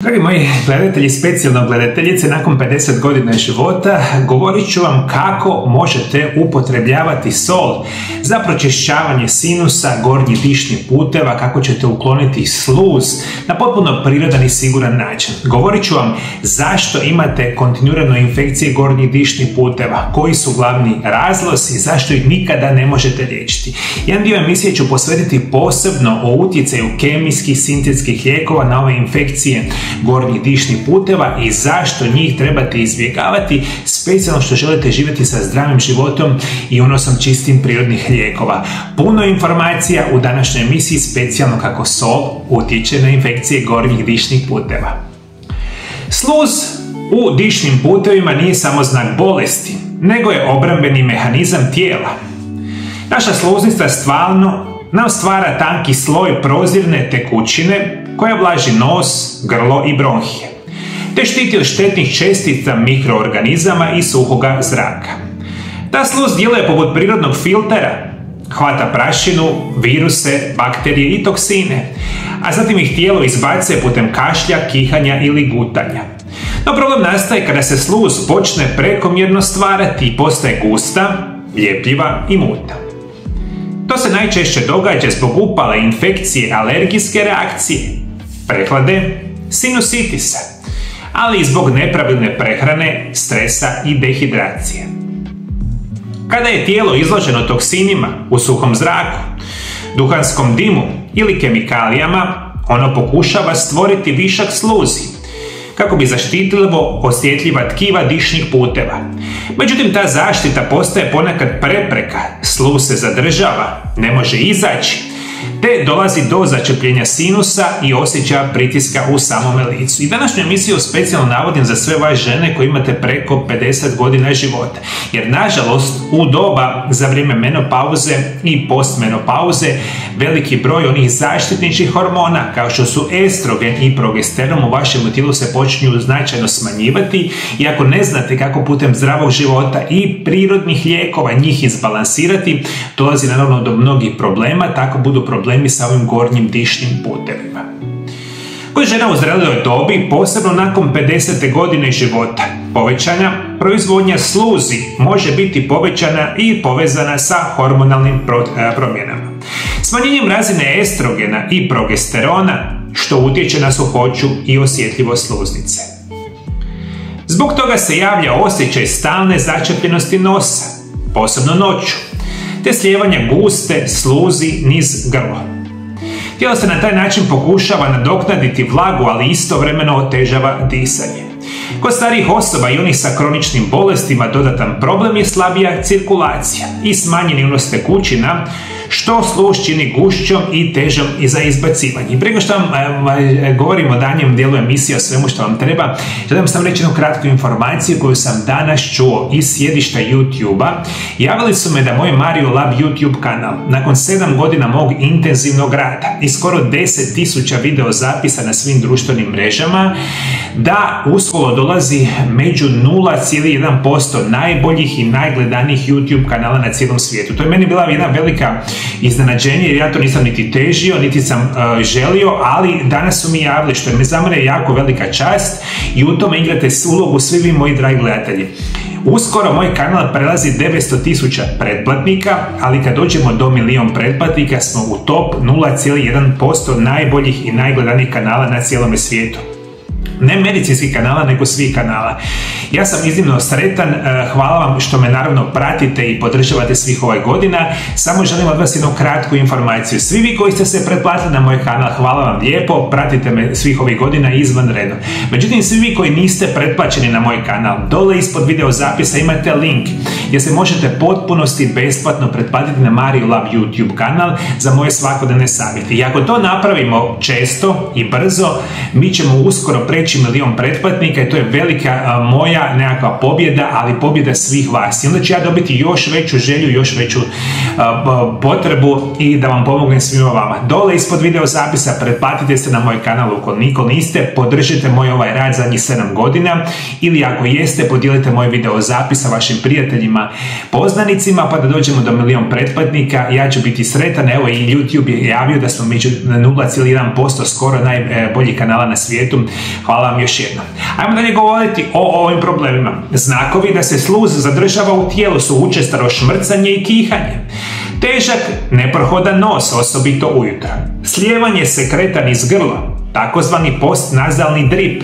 Dragi moji gledatelji, specijalno gledateljice, nakon 50 godina života govorit ću vam kako možete upotrebljavati sol za pročišćavanje sinusa, gornjih dišnih puteva, kako ćete ukloniti sluz na potpuno prirodan i siguran način. Govorit ću vam zašto imate kontinuirano infekcije gornjih dišnih puteva, koji su glavni razlozi, zašto ih nikada ne možete liječiti. Jedan dio emisije ću posvetiti posebno o utjecaju kemijskih, sintetskih lijekova na ove infekcije gornjih dišnih puteva i zašto njih trebate izbjegavati, specijalno što želite živjeti sa zdravim životom i unosom čistim prirodnih lijekova. Puno informacija u današnjoj emisiji, specijalno kako sol utječe na infekcije gornjih dišnih puteva. Sluz u dišnim putevima nije samo znak bolesti, nego je obrambeni mehanizam tijela. Naša sluznica stvarno nam stvara tanki sloj prozirne tekućine koja vlaži nos, grlo i bronhije, te štiti od štetnih čestica mikroorganizama i suhoga zraka. Ta sluz djeluje poput prirodnog filtera, hvata prašinu, viruse, bakterije i toksine, a zatim ih tijelo izbacuje putem kašlja, kihanja ili gutanja. No problem nastaje kada se sluz počne prekomjerno stvarati i postaje gusta, ljepljiva i mutna. To se najčešće događa zbog upale, infekcije, alergijske reakcije, prehlade, sinusitisa, ali i zbog nepravilne prehrane, stresa i dehidracije. Kada je tijelo izloženo toksinima u suhom zraku, duhanskom dimu ili kemikalijama, ono pokušava stvoriti višak sluzi kako bi zaštitilo osjetljiva tkiva dišnih puteva. Međutim, ta zaštita postaje ponekad prepreka, sluz se zadržava, ne može izaći, te dolazi do začepljenja sinusa i osjećaja pritiska u samome licu. I današnju emisiju specijalno navodim za sve vas žene koji imate preko 50 godina života. Jer nažalost u doba za vrijeme menopauze i postmenopauze veliki broj onih zaštitničkih hormona kao što su estrogen i progesteron u vašem tijelu se počinju značajno smanjivati i ako ne znate kako putem zdravog života i prirodnih lijekova njih izbalansirati, dolazi naravno do mnogih problema, tako budu problemi sa ovim gornjim dišnim putevima. Kod žena u zreloj dobi, posebno nakon 50. godine života, povećana proizvodnja sluzi može biti povećana i povezana sa hormonalnim promjenama. Smanjenjem razine estrogena i progesterona, što utječe na suhoću i osjetljivost sluznice. Zbog toga se javlja osjećaj stalne začepljenosti nosa, posebno noću, te slijevanje guste sluzi niz grlo. Tijelo se na taj način pokušava nadoknaditi vlagu, ali istovremeno otežava disanje. Kod starijih osoba i onih sa kroničnim bolestima dodatan problem je slabija cirkulacija i smanjeni unos tekućina, što sluz čini gušćom i težom i za izbacivanje. Prije što vam govorim o danjem dijelu emisije o svemu što vam treba, želim sam reći jednu kratku informaciju koju sam danas čuo iz sjedišta YouTube-a. Javili su me da moj Mario Lab YouTube kanal, nakon 7 godina mog intenzivnog rada i skoro 10.000 video zapisa na svim društvenim mrežama, da uskoro dolazi među 0,1% najboljih i najgledanijih YouTube kanala na cijelom svijetu. To je meni bila jedna velika iznenađenje jer ja to nisam niti težio, niti sam želio, ali danas su mi javili, što je za mene jako velika čast i u tome igrate ulogu svi vi moji dragi gledatelji. Uskoro moj kanal prelazi 900.000 pretplatnika, ali kad dođemo do 1.000.000 pretplatnika smo u top 0,1% najboljih i najgledanijih kanala na cijelome svijetu. Ne medicinskih kanala, nego svih kanala. Ja sam iznimno sretan, hvala vam što me naravno pratite i podržavate svih ovih godina. Samo želim od vas jednu kratku informaciju. Svi vi koji ste se pretplatili na moj kanal, hvala vam lijepo, pratite me svih ovih godina izvanredno. Međutim, svi vi koji niste pretplaćeni na moj kanal, dole ispod video zapisa imate link gdje se možete potpunosti besplatno pretplatiti na Mario Lab YouTube kanal za moje svakodnevne savjete. I ako to napravimo često i brzo, mi ćemo uskoro preći 1.000.000 pretplatnika i to je velika moja nekakva pobjeda, ali pobjeda svih vas. I onda ću ja dobiti još veću želju, još veću potrebu i da vam pomognem svima vama. Dole ispod video zapisa pretplatite se na moj kanal ukoliko niste, podržite moj ovaj rad zadnjih 7 godina ili ako jeste, podijelite moj video zapis sa vašim prijateljima milionima poznanicima, pa da dođemo do milion pretplatnika, ja ću biti sretan. Evo i YouTube je javio da smo među 0,1% skoro najboljih kanala na svijetu. Hvala vam još jednom. Ajmo dalje govoriti o ovim problemima. Znakovi da se sluz zadržava u tijelu su učestalo šmrcanje i kihanje, težak, neprohodan nos, osobito ujutro, slijevanje sekreta iz grla, takozvani postnazalni drip,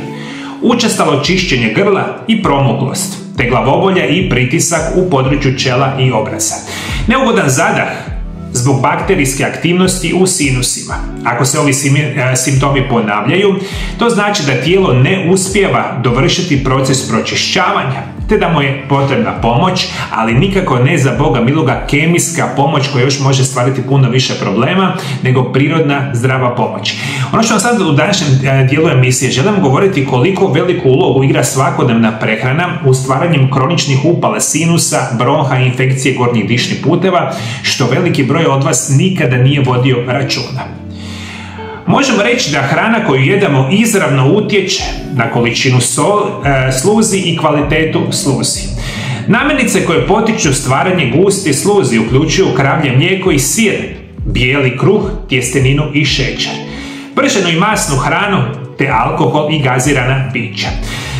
učestalo čišćenje grla i promuklost, te glavobolja i pritisak u području čela i obraza. Neugodan zadah zbog bakterijske aktivnosti u sinusima. Ako se ovi simptomi ponavljaju, to znači da tijelo ne uspijeva dovršiti proces pročišćavanja, te da mu je potrebna pomoć, ali nikako ne za Boga miloga kemijska pomoć koja još može stvariti puno više problema nego prirodna zdrava pomoć. Ono što vam sad u današnjem dijelu emisije želim govoriti koliko veliku ulogu igra svakodnevna prehrana u stvaranjem kroničnih upala sinusa, bronha i infekcije gornjih dišnih puteva, što veliki broj od vas nikada nije vodio računa. Možemo reći da hrana koju jedemo izravno utječe na količinu sluzi i kvalitetu sluzi. Namirnice koje potiču stvaranje guste sluzi uključuju kravlje mlijeko i sir, bijeli kruh, tjesteninu i šećer, prženu i masnu hranu, te alkohol i gazirana pića.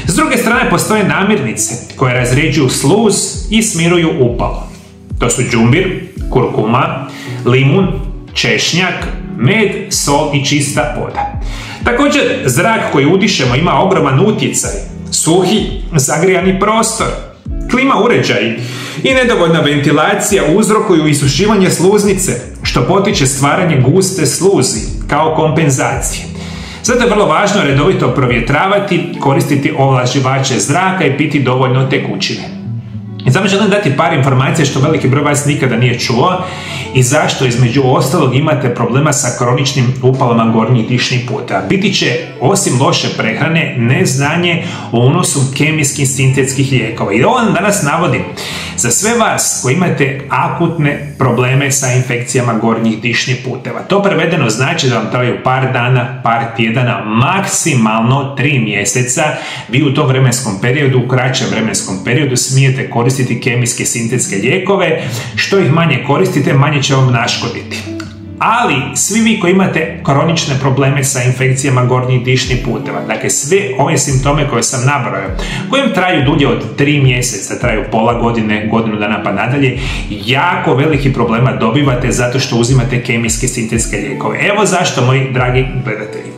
S druge strane postoje namirnice koje razređuju sluz i smiruju upalo. To su đumbir, kurkuma, limun, češnjak, med, sol i čista voda. Također, zrak koji udišemo ima ogroman utjecaj. Suhi, zagrijani prostor, klima uređaji i nedovoljna ventilacija uzrokuju isušivanje sluznice, što potiče stvaranje guste sluzi kao kompenzacije. Zato je vrlo važno redovito provjetravati, koristiti ovlaživače zraka i piti dovoljno tekućine. I samo želim dati par informacija što veliki broj vas nikada nije čuo i zašto između ostalog imate problema sa kroničnim upalama gornjih dišnih puteva. Biti će, osim loše prehrane, neznanje o unosu kemijskih sintetskih lijekova. I ovo vam danas navodim za sve vas koji imate akutne probleme sa infekcijama gornjih dišnih puteva. To prevedeno znači da vam traju par dana, par tjedana, maksimalno 3 mjeseca. Vi u tom vremenskom periodu, u kraćem vremenskom periodu smijete koristiti kemijske sintetske lijekove. Što ih manje koristite, manje će vam naškoditi. Ali svi vi koji imate kronične probleme sa infekcijama gornjih dišnih puteva, dakle sve ove simptome koje sam nabrojao, kojim traju dulje od 3 mjeseca, traju pola godine, godinu dana pa nadalje, jako veliki problema dobivate zato što uzimate kemijske sintetske lijekove. Evo zašto, moji dragi gledatelji.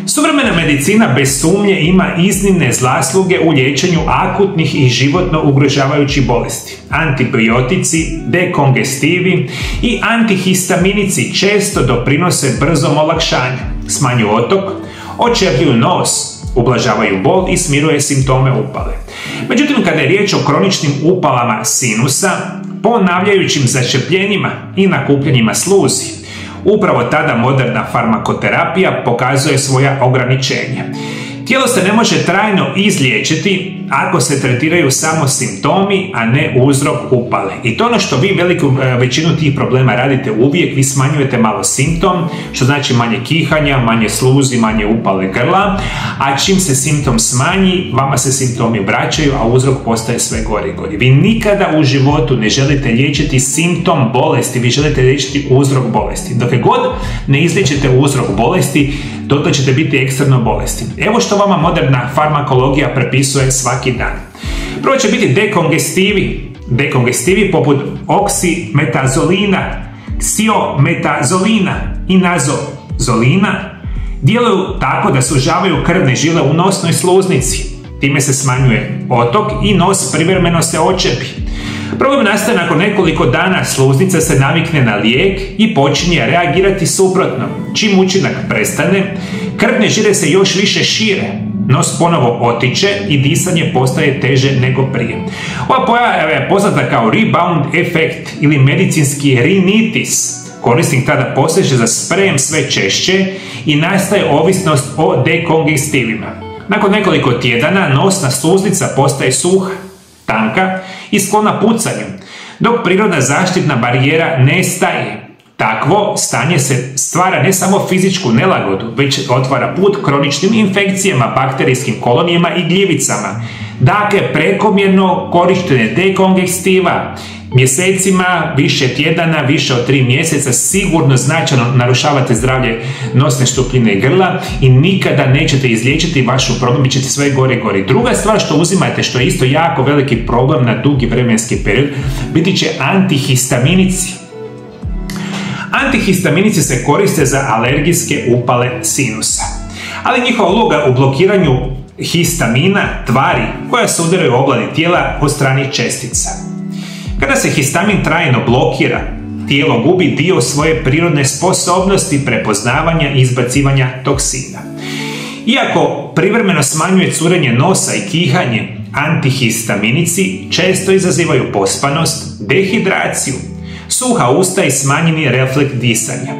Suvremena medicina bez sumnje ima iznimne zasluge u liječenju akutnih i životno ugrožavajućih bolesti. Antibiotici, dekongestivi i antihistaminici često doprinose brzom olakšanju, smanjuju otok, očerpljuju nos, ublažavaju bol i smiruje simptome upale. Međutim, kada je riječ o kroničnim upalama sinusa, ponavljajućim začepljenjima i nakupljenjima sluzi, upravo tada moderna farmakoterapija pokazuje svoja ograničenja. Tijelo se ne može trajno izliječiti ako se tretiraju samo simptomi, a ne uzrok upale. I to ono što vi veliku većinu tih problema radite uvijek, vi smanjujete malo simptom, što znači manje kihanja, manje sluzi, manje upale grla, a čim se simptom smanji, vama se simptomi vraćaju, a uzrok postaje sve gori i gori. Vi nikada u životu ne želite liječiti simptom bolesti, vi želite liječiti uzrok bolesti. Dok god ne izliječite uzrok bolesti, dotle ćete biti eksterno bolesni. Evo što vama moderna farmakologija prepisuje svaki dan. Prvo će biti dekongestivi. Dekongestivi poput oksimetazolina, ksiometazoline i nazozolina djeluju tako da sužavaju krvne žile u nosnoj sluznici. Time se smanjuje otok i nos privremeno se odčepi. Problem nastaje nakon nekoliko dana, sluznica se navikne na lijek i počinje reagirati suprotno. Čim učinak prestane, krvne žile se još više šire, nos ponovo otiče i disanje postaje teže nego prije. Ova pojava je poznata kao rebound efekt ili medicinski rinitis. Korisnik tada poseže za sprejem sve češće i nastaje ovisnost o dekongestivima. Nakon nekoliko tjedana nosna sluznica postaje suha, tanka i sklona pucanju, dok prirodna zaštitna barijera nestaje. Takvo stanje se stvara ne samo fizičku nelagodu, već otvara put kroničnim infekcijama, bakterijskim kolonijama i gljivicama, Dakle, prekomjerno korištenje dekongestiva mjesecima, više tjedana, više od 3 mjeseca sigurno značajno narušavate zdravlje nosne štupljine i grla i nikada nećete izliječiti vašu problem, bit ćete sve gore i gore. Druga stvar što uzimate, što je isto jako veliki problem na dugi vremenski period, biti će antihistaminici. Antihistaminici se koriste za alergijske upale sinusa, ali njihova uloga u blokiranju histamina, tvari koja se udaraju u obladi tijela od stranih čestica. Kada se histamin trajno blokira, tijelo gubi dio svoje prirodne sposobnosti prepoznavanja i izbacivanja toksina. Iako privremeno smanjuje curenje nosa i kihanje, antihistaminici često izazivaju pospanost, dehidraciju, suha usta i smanjeni refleks disanja.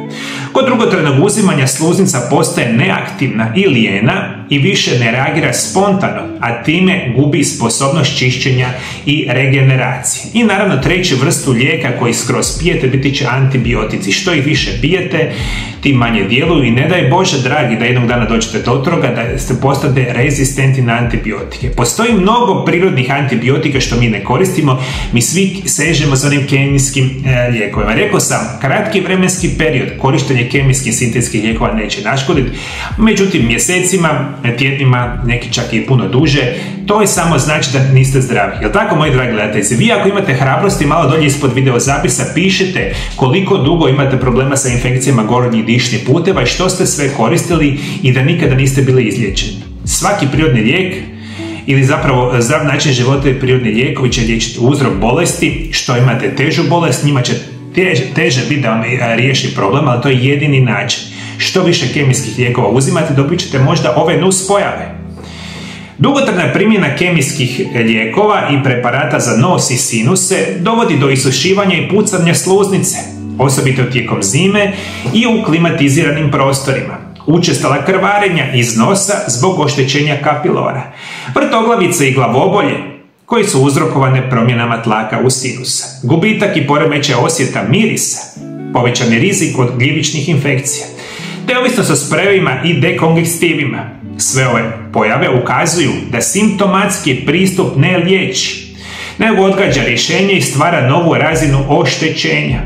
Kod dugotrajnog uzimanja sluznica postaje neaktivna i lijena i više ne reagira spontano, a time gubi sposobnost čišćenja i regeneracije. I naravno treću vrstu lijeka koji skroz pijete biti će antibiotici. Što ih više pijete, tim manje djeluju i ne daj Bože dragi da jednog dana dođete do toga da ste postate rezistentni na antibiotike. Postoji mnogo prirodnih antibiotika što mi ne koristimo, mi svi sežemo za onim kemijskim lijekovima. Rekao sam, kratki vremenski period korištenje kemijskih sintetskih lijekova neće naškoditi, međutim mjesecima, tjednima, neki čak i puno duže, to je samo znači da niste zdravi. Jel tako, moji dragi gledatelji? Vi ako imate hrabrosti, malo dolje ispod video zapisa pišite koliko dugo imate problema sa infekcijama gornjih dišnih puteva i što ste sve koristili i da nikada niste bili izliječeni. Svaki prirodni lijek ili zapravo zdrav način života i prirodni lijekovi će liječiti uzrok bolesti. Što imate težu bolest, njima će teže biti da vam riješi problem, ali to je jedini način. Što više kemijskih lijekova uzimate, dobit ćete možda ove nuspojave. Dugotrajna primjena kemijskih lijekova i preparata za nos i sinuse dovodi do isušivanja i pucanja sluznice, osobito tijekom zime i u klimatiziranim prostorima. Učestala krvarenja iz nosa zbog oštećenja kapilara, vrtoglavice i glavobolje koji su uzrokovane promjenama tlaka u sinusa, gubitak i poremećaj osjeta mirisa, povećani rizik od gljivičnih infekcija, te ovisnost o sprejevima i dekongestivima. Sve ove pojave ukazuju da simptomatski pristup ne liječi, nego odgađa rješenje i stvara novu razinu oštećenja.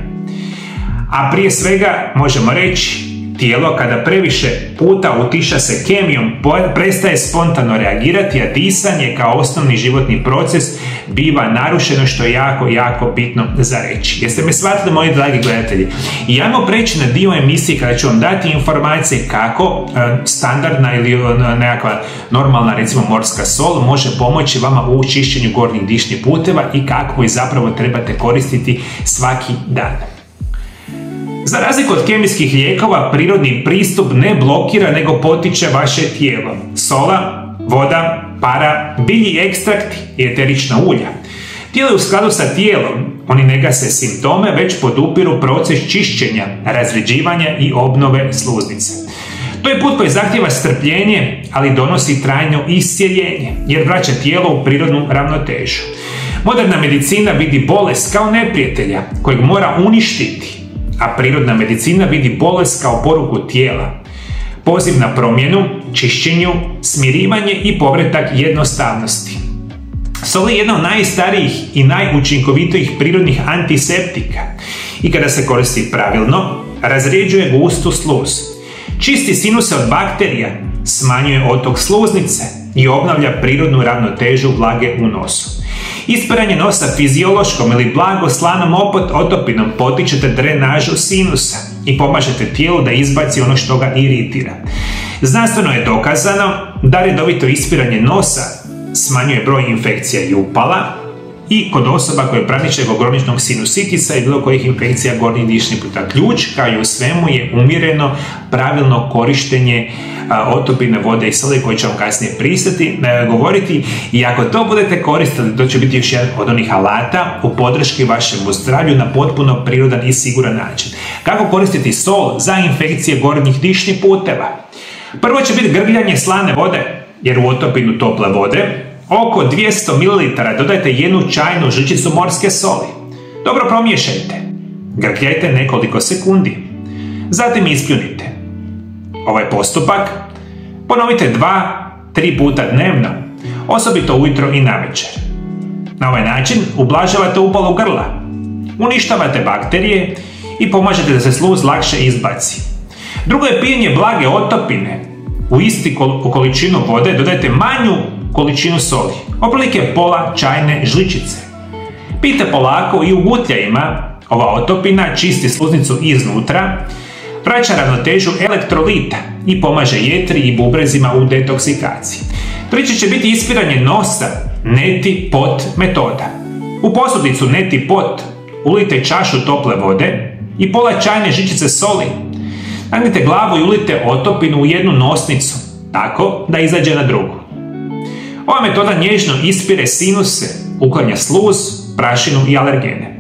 A prije svega možemo reći, tijelo kada previše puta utiša se kemijom prestaje spontano reagirati, a disanje kao osnovni životni proces biva narušeno, što je jako, jako bitno za reći. Jeste me shvatili, moji dragi gledatelji? I ajmo preći na dio emisije kada ću vam dati informacije kako standardna ili nekakva normalna, recimo morska sol, može pomoći vama u čišćenju gornjih dišnih puteva i kako ih zapravo trebate koristiti svaki dan. Za razliku od kemijskih lijekova, prirodni pristup ne blokira nego potiče vaše tijelo. Sola, voda, para, biljni ekstrakti i eterična ulja djeluju u skladu sa tijelom. Oni ne gase simptome, već podupiru proces čišćenja, razređivanja i obnove sluznice. To je put koji zahtijeva strpljenje, ali donosi trajno iscjeljenje, jer vraća tijelo u prirodnu ravnotežu. Moderna medicina vidi bolest kao neprijatelja kojeg mora uništiti, a prirodna medicina vidi bolest kao poruku tijela, poziv na promjenu, čišćenju, smirivanje i povratak jednostavnosti. Sol je jedna od najstarijih i najučinkovitijih prirodnih antiseptika i kada se koristi pravilno, razređuje gustu sluz, čisti sinuse od bakterija, smanjuje otok sluznice i obnavlja prirodnu ravnotežu vlage u nosu. Ispiranje nosa fiziološkom ili blago slanom otopinom potičete drenažu sinusa i pomažete tijelu da izbaci ono što ga iritira. Znanstveno je dokazano da redovito ispiranje nosa smanjuje broj infekcija i upala i kod osoba koje praniče groničnog sinusitisa i bilo kojih infekcija gornjih dišnih puta. Ključ, kao i u svemu, je umjereno, pravilno korištenje otopine, vode i soli, koje ću vam kasnije govoriti. I ako to budete koristili, to će biti još jedan od onih alata u podrški vašemu zdravlju na potpuno prirodan i siguran način. Kako koristiti sol za infekcije gornjih dišnih puteva? Prvo će biti grgljanje slane vode, jer u otopinu tople vode oko 200 ml dodajte jednu čajnu žličicu morske soli. Dobro promiješajte. Grgljajte nekoliko sekundi. Zatim ispljunite. Ovaj postupak ponovite 2-3 puta dnevno osobito ujutro i navečer. Na ovaj način ublažavate upalu grla, uništavate bakterije i pomažete da se sluz lakše izbaci. Drugo je pijenje blage otopine. U isti količinu vode dodajte manju količinu soli, otprilike pola čajne žličice. Pijte polako i u gutljajima. Ova otopina čisti sluznicu iznutra, vraća ravnotežu elektrolita i pomaže jetri i bubrezima u detoksikaciji. Treće će biti ispiranje nosa, neti pot metoda. U posudicu neti pot ulijte čašu tople vode i pola čajne žličice soli. Nagnite glavu i ulijte otopinu u jednu nosnicu, tako da izađe na drugu. Ova metoda nježno ispire sinuse, uklanja sluz, prašinu i alergene.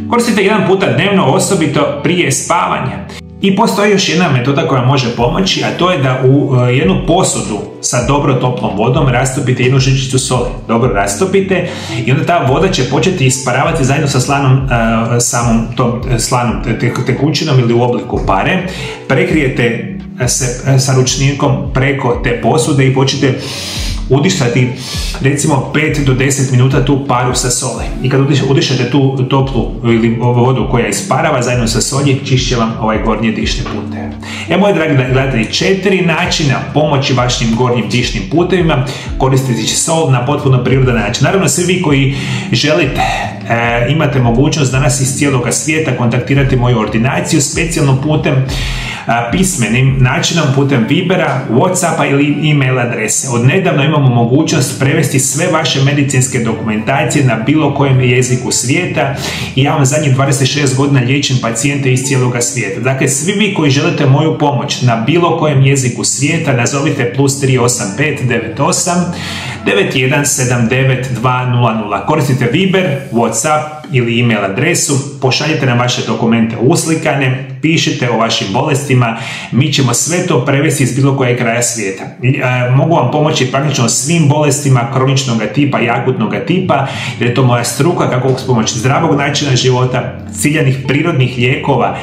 Koristite jedan puta dnevno, osobito prije spavanja. I postoji još jedna metoda koja može pomoći, a to je da u jednu posudu sa dobro toplom vodom rastopite jednu žličicu soli. Dobro rastopite i onda ta voda će početi isparavati zajedno sa samom tom slanom tekućinom ili u obliku pare. Prekrijete se sa ručnikom preko te posude i počnete udišati recimo 5 do 10 minuta tu paru sa soli. I kad udišate tu toplu ili vodu koja isparava zajedno sa solji, čišće vam ovaj gornji dišni puteve. Moji dragi gledatelji, 4 načina pomoći vašim gornjim dišnim putevima koristiti sol na potpuno prirodan način. Naravno, svi vi koji želite, imate mogućnost danas iz cijeloga svijeta kontaktirati moju ordinaciju specijalno putem pismenim načinom, putem Vibera, Whatsappa ili e-mail adrese. Od nedavno imamo mogućnost prevesti sve vaše medicinske dokumentacije na bilo kojem jeziku svijeta i ja vam zadnjih 26 godina liječim pacijente iz cijeloga svijeta. Dakle, svi vi koji želite moju pomoć na bilo kojem jeziku svijeta, nazovite +385 98 9179 200. Koristite Viber, Whatsapp ili e-mail adresu, pošaljite nam vaše dokumente uslikane, pišite o vašim bolestima, mi ćemo sve to prevesti iz bilo kojeg kraja svijeta. Mogu vam pomoći praktično svim bolestima kroničnog tipa i akutnog tipa, jer je to moja struka, kako s pomoći zdravog načina života, ciljanih prirodnih lijekova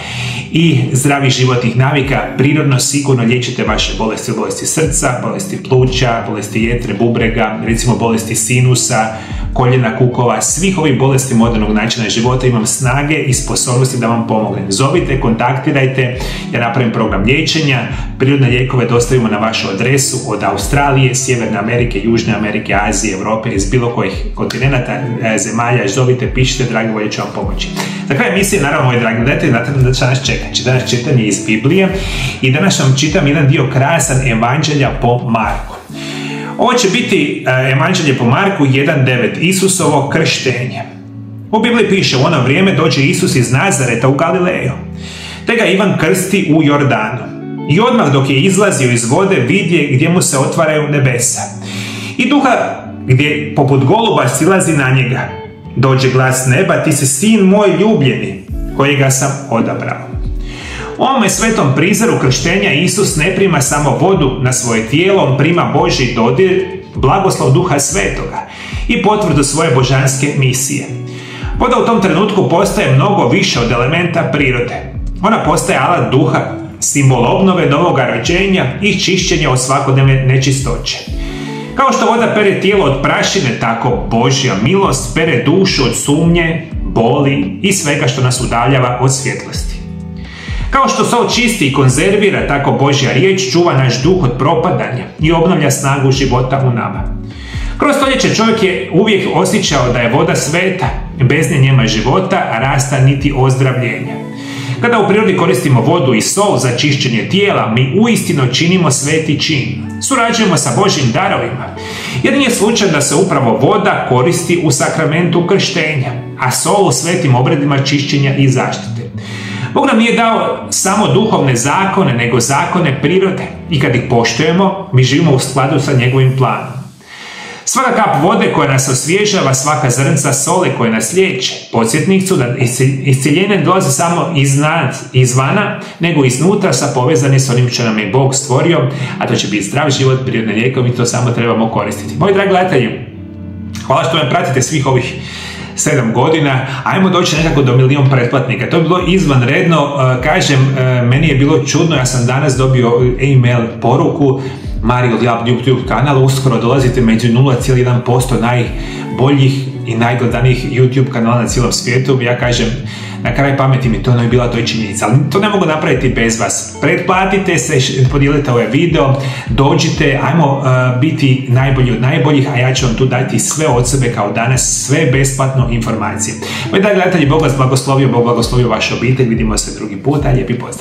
i zdravih životnih navika prirodno sigurno liječite vaše bolesti, bolesti srca, bolesti pluća, bolesti jetre, bubrega, recimo bolesti sinusa, koljena, kukova, svih ovih bolesti modernog načina života. Imam snage i sposobnosti da vam pomognem. Zovite, kontaktirajte, ja napravim program liječenja, prirodne lijekove dostavimo na vašu adresu od Australije, Sjeverne Amerike, Južne Amerike, Azije, Europe, iz bilo kojih kontinenata, zemalja. Zovite, pišite, dragi volje ću vam pomoći. Za kraj emisije, naravno, moji dragi gledatelji, da će nas čekati. Danas čitanje iz Biblije i danas vam čitam jedan dio krasan Evanđelja po Marku. Ovo će biti Evanđelje po Marku 1.9. Isusovo krštenje. U Bibliji piše: u ono vrijeme dođe Isus iz Nazareta u Galileju, te ga Ivan krsti u Jordanu. I odmah dok je izlazio iz vode, vidje gdje mu se otvaraju nebesa. I duha gdje poput goluba silazi na njega. Dođe glas neba: ti si sin moj ljubljeni, kojega sam odabrao. U ovome svetom prizoru krštenja Isus ne prima samo vodu na svoje tijelo, on prima Božji dodir, blagoslov Duha Svetoga i potvrdu svoje božanske misije. Voda u tom trenutku postaje mnogo više od elementa prirode. Ona postaje alat duha, simbol obnove, novoga rođenja i čišćenja od svakodnevne nečistoće. Kao što voda pere tijelo od prašine, tako Božja milost pere dušu od sumnje, boli i svega što nas udaljava od svjetlosti. Kao što sol čisti i konzervira, tako Božja riječ čuva naš duh od propadanja i obnavlja snagu života u nama. Kroz stoljeće čovjek je uvijek osjećao da je voda sveta, bez nje nema života, rasta niti ozdravljenja. Kada u prirodi koristimo vodu i sol za čišćenje tijela, mi uistinu činimo sveti čin. Surađujemo sa Božjim darovima. Jer nije slučaj da se upravo voda koristi u sakramentu krštenja, a sol u svetim obredima čišćenja i zaštite. Bog nam nije dao samo duhovne zakone, nego zakone prirode. I kad ih poštujemo, mi živimo u skladu sa njegovim planom. Svaka kap vode koja nas osvježava, svaka zrnca sole koja nas liječe, podsjetnik su da iscjeljenje dolazi samo izvana, nego iznutra sa povezani s onim što nam je Bog stvorio, a to će biti zdrav život, prirodne lijekovi, i to samo trebamo koristiti. Moji dragi gledatelji, hvala što me pratite svih ovih 7 godina, ajmo doći nekako do 1 milijun pretplatnika. To je bilo izvanredno, kažem, meni je bilo čudno, ja sam danas dobio e-mail poruku Mario Ljab YouTube kanal, uskoro dolazite među 0,1% najboljih i najgledanijih YouTube kanala na cijelom svijetu. Ja kažem, na kraj pameti mi to ne bi bila to činjenica, ali to ne mogu napraviti bez vas. Pretplatite se, podijelite ovaj video, dođite, ajmo biti najbolji od najboljih, a ja ću vam tu dati sve od sebe kao danas, sve besplatno informacije. Moji dragi gledatelji, Bog vas blagoslovio, Bog blagoslovio vašu obitelj, vidimo se drugi puta, lijepi pozdrav.